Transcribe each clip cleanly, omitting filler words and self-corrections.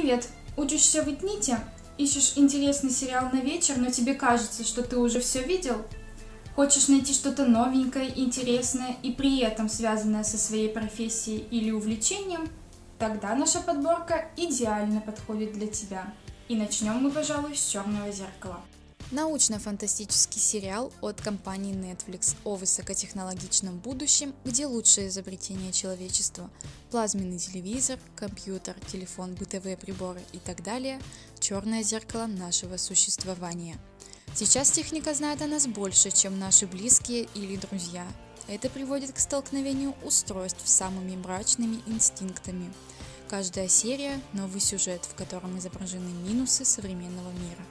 Привет! Учишься в ИТНИТе? Ищешь интересный сериал на вечер, но тебе кажется, что ты уже все видел? Хочешь найти что-то новенькое, интересное и при этом связанное со своей профессией или увлечением? Тогда наша подборка идеально подходит для тебя. И начнем мы, пожалуй, с «Черного зеркала». Научно-фантастический сериал от компании Netflix о высокотехнологичном будущем, где лучшее изобретение человечества – плазменный телевизор, компьютер, телефон, бытовые приборы и так далее – черное зеркало нашего существования. Сейчас техника знает о нас больше, чем наши близкие или друзья. Это приводит к столкновению устройств с самыми мрачными инстинктами. Каждая серия – новый сюжет, в котором изображены минусы современного мира.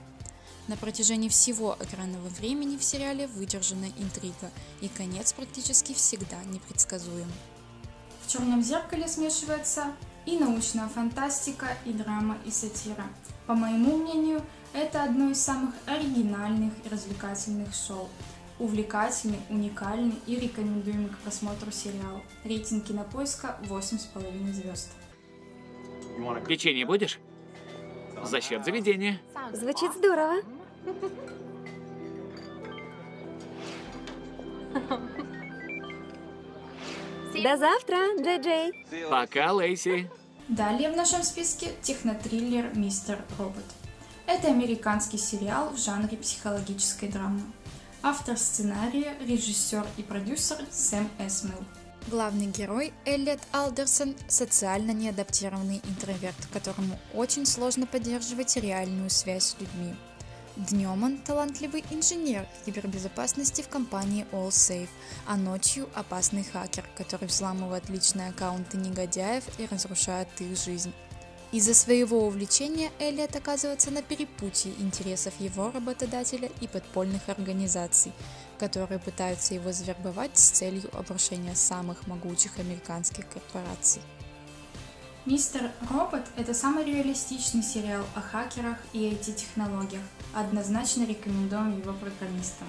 На протяжении всего экранного времени в сериале выдержана интрига, и конец практически всегда непредсказуем. В «Черном зеркале» смешивается и научная фантастика, и драма, и сатира. По моему мнению, это одно из самых оригинальных и развлекательных шоу. Увлекательный, уникальный и рекомендуемый к просмотру сериал. Рейтинг Кинопоиска 8,5 звезд. Печенье будешь? За счет заведения. Звучит здорово. До завтра, Джей-Джей. Пока, Лейси. Далее в нашем списке технотриллер «Мистер Робот». Это американский сериал в жанре психологической драмы. Автор сценария, режиссер и продюсер Сэм Эсмел. Главный герой Эллиот Алдерсон – социально неадаптированный интроверт, которому очень сложно поддерживать реальную связь с людьми. Днем он талантливый инженер кибербезопасности в компании AllSafe, а ночью опасный хакер, который взламывает личные аккаунты негодяев и разрушает их жизнь. Из-за своего увлечения Эллиот оказывается на перепутье интересов его работодателя и подпольных организаций, которые пытаются его завербовать с целью обрушения самых могучих американских корпораций. «Мистер Робот» — это самый реалистичный сериал о хакерах и IT-технологиях. Однозначно рекомендуем его программистам.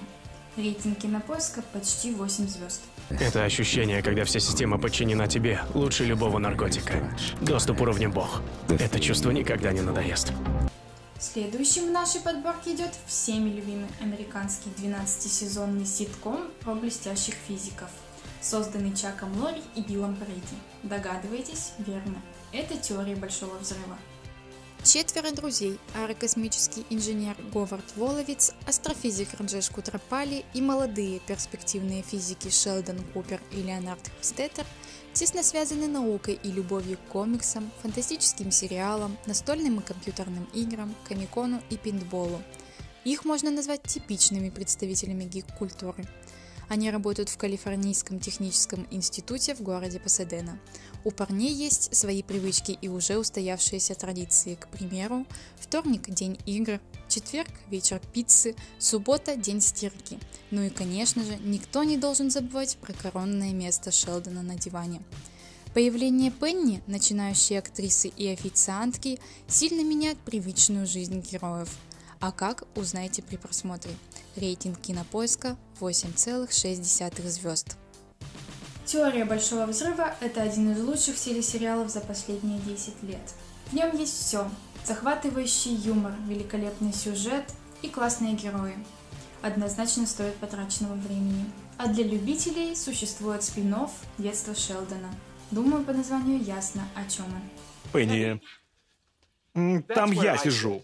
Рейтинг Кинопоиска почти 8 звезд. Это ощущение, когда вся система подчинена тебе, лучше любого наркотика. Доступ уровня бог. Это чувство никогда не надоест. Следующим в нашей подборке идет всеми любимый американский 12-сезонный ситком про блестящих физиков, созданный Чаком Лорри и Биллом Прейди. Догадываетесь? Верно. Это «Теория большого взрыва». Четверо друзей – аэрокосмический инженер Говард Воловиц, астрофизик Раджеш Кутрапали и молодые перспективные физики Шелдон Купер и Леонард Хofstadter тесно связаны наукой и любовью к комиксам, фантастическим сериалам, настольным и компьютерным играм, комикону и пейнтболу. Их можно назвать типичными представителями гик-культуры. Они работают в Калифорнийском техническом институте в городе Пасадена. У парней есть свои привычки и уже устоявшиеся традиции. К примеру, вторник – день игр, четверг – вечер пиццы, суббота – день стирки. Ну и, конечно же, никто не должен забывать про коронное место Шелдона на диване. Появление Пенни, начинающей актрисы и официантки, сильно меняет привычную жизнь героев. А как, узнаете при просмотре. Рейтинг Кинопоиска 8,6 звезд. «Теория большого взрыва» — это один из лучших телесериалов за последние 10 лет. В нем есть все: захватывающий юмор, великолепный сюжет и классные герои. Однозначно стоит потраченного времени. А для любителей существует спин-офф «Детство Шелдона». Думаю, по названию ясно, о чем он. Пенни, там я сижу.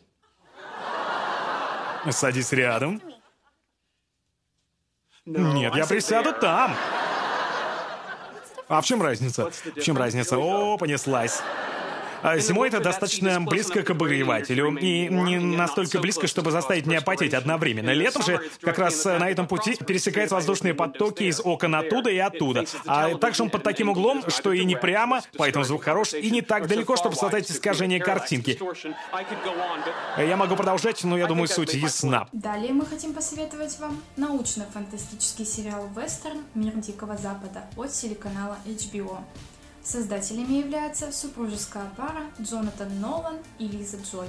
Садись рядом. Нет, я присяду там. А в чем разница? В чем разница? О, понеслась. Зимой это достаточно близко к обогревателю, и не настолько близко, чтобы заставить меня потеть одновременно. Летом же как раз на этом пути пересекаются воздушные потоки из окон оттуда и оттуда. А также он под таким углом, что и не прямо, поэтому звук хорош, и не так далеко, чтобы создать искажение картинки. Я могу продолжать, но я думаю, суть ясна. Далее мы хотим посоветовать вам научно-фантастический сериал «Вестерн. Мир Дикого Запада» от телеканала HBO. Создателями является супружеская пара Джонатан Нолан и Лиза Джой.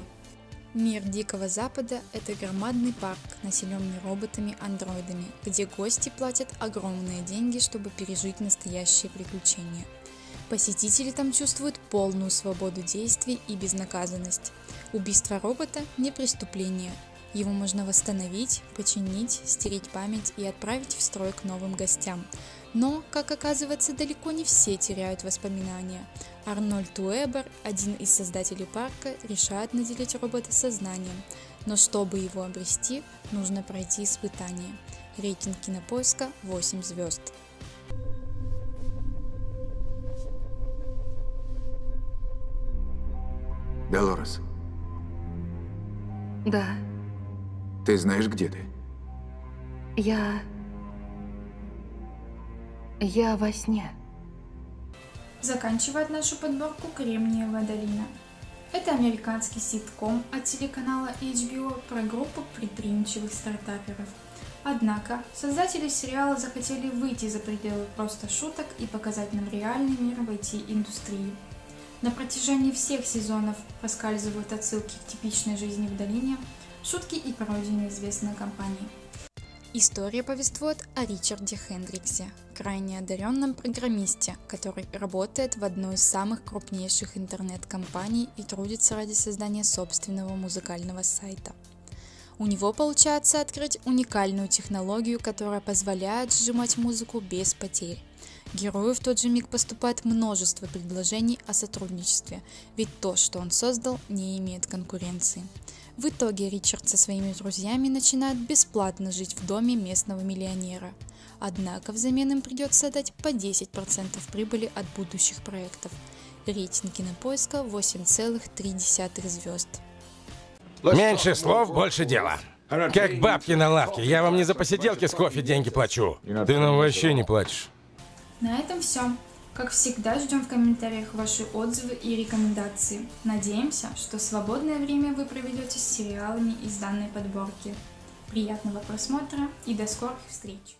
Мир Дикого Запада – это громадный парк, населенный роботами-андроидами, где гости платят огромные деньги, чтобы пережить настоящие приключения. Посетители там чувствуют полную свободу действий и безнаказанность. Убийство робота не преступление. Его можно восстановить, починить, стереть память и отправить в строй к новым гостям. Но, как оказывается, далеко не все теряют воспоминания. Арнольд Уэбер, один из создателей парка, решает наделить робота сознанием. Но чтобы его обрести, нужно пройти испытание. Рейтинг Кинопоиска 8 звезд. Долорес, Да, ты знаешь, где ты? я во сне. Заканчивает нашу подборку «Кремниевая долина». Это американский ситком от телеканала HBO про группу предприимчивых стартаперов. Однако, создатели сериала захотели выйти за пределы просто шуток и показать нам реальный мир в IT-индустрии. На протяжении всех сезонов проскальзывают отсылки к типичной жизни в долине, шутки и пародии на известные компании. История повествует о Ричарде Хендриксе, крайне одаренном программисте, который работает в одной из самых крупнейших интернет-компаний и трудится ради создания собственного музыкального сайта. У него получается открыть уникальную технологию, которая позволяет сжимать музыку без потерь. Герою в тот же миг поступает множество предложений о сотрудничестве, ведь то, что он создал, не имеет конкуренции. В итоге Ричард со своими друзьями начинает бесплатно жить в доме местного миллионера. Однако взамен им придется отдать по 10% прибыли от будущих проектов. Рейтинг Кинопоиска 8,3 звезд. Меньше слов, больше дела. Как бабки на лавке. Я вам не за посиделки с кофе деньги плачу. Ты нам вообще не платишь. На этом все. Как всегда, ждем в комментариях ваши отзывы и рекомендации. Надеемся, что свободное время вы проведете с сериалами из данной подборки. Приятного просмотра и до скорых встреч!